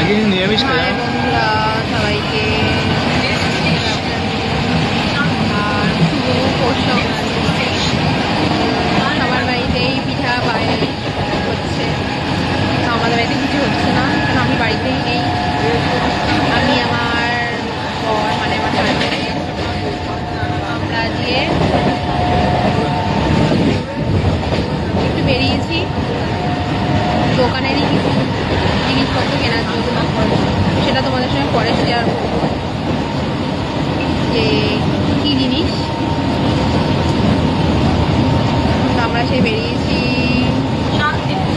নিরামিষ হাই বন্ধুরা সবাইকে, আর শুভ পৌষ সংক্রান্তি। সবার বাড়িতেই পিঠা পায়েস হচ্ছে, আমাদের বাড়িতে কিছু হচ্ছে না, কারণ আমি বাড়িতেই নেই। আমি আমার বর মানে আমার হাজবেন্ড আমরা দিয়ে একটু বেরিয়েছি দোকানেরই কিছু জিনিসপত্র কেনার জন্য। সেটা তোমাদের সঙ্গে পরে শেয়ার করবো যে কী জিনিস। আমরা সেই বেরিয়েছি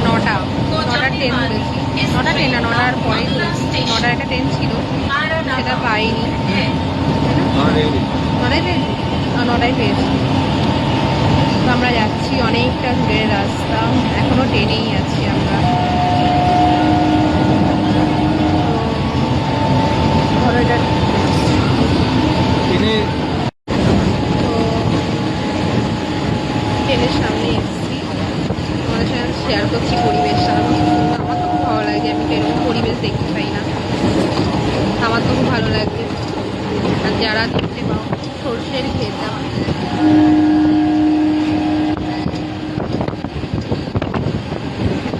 নটার ট্রেন ধরেছি, নটার পরেই ধরেছি। নটার একটা ট্রেন ছিল, সেটা পাইনি। নটায় পেয়েছি। তো আমরা যাচ্ছি, অনেকটা দূরের রাস্তা, এখনো ট্রেনেই আছি আমরা। ট্রেনের সামনে এসেছি, তোমাদের সঙ্গে শেয়ার করছি পরিবেশটা। আমার তো খুব ভালো লাগে, আমি তো এরকম পরিবেশ দেখতে পাই না, আমার তো খুব ভালো লাগে। আর যারা দেখতে পাও সর্ষের ক্ষেত,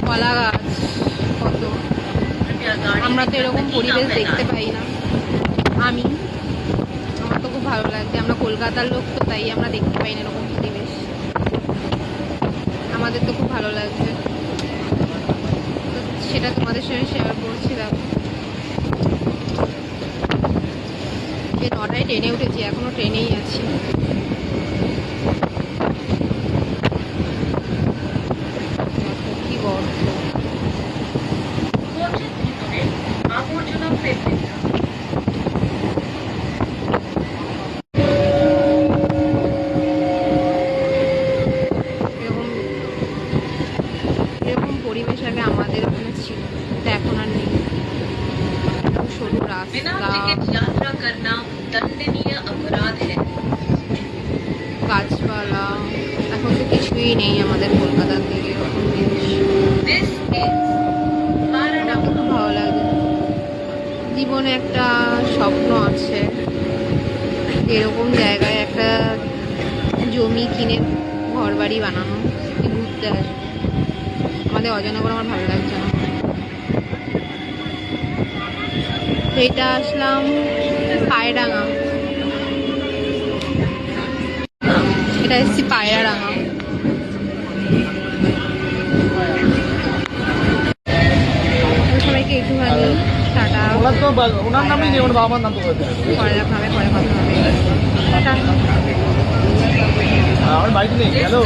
কলা গাছ, কত। আমরা তো এরকম পরিবেশ দেখতে পাই না। আমার তো খুব ভালো লাগছে। আমরা কলকাতার লোক, তো তাই আমরা দেখতে পাই না এরকম পরিবেশ। আমাদের তো খুব ভালো লাগছে, তো সেটা তোমাদের সঙ্গে শেয়ার করছিলাম। যে নটায় ট্রেনে উঠেছি, এখনো ট্রেনেই আছি। কি গরম। এরকম পরিবেশ আগে আমাদের ওখানে ছিল, কিন্তু এখন আর নেই। সরু রাস্তা, গাছপালা, এখন তো কিছুই নেই আমাদের কলকাতার দিকে এরকম জিনিস। আমার খুব ভালো লাগে। জীবনে একটা স্বপ্ন আছে, এরকম জায়গায় একটা জমি কিনে ঘর বাড়ি বানানো, ঘুরতে আসবে। আমাদের অজনগর আমার ভালো লাগছে না। এটা আসলাম পায়রাঙা, এটা এসছি পায়রাঙা। সবাইকে একটুখানি টাটা, ওনার নামই নেই, ওর বাবার নাম তো পরে দেখা হবে, পরে কথা হবে। আমার বাড়িতে নেই। হ্যালো।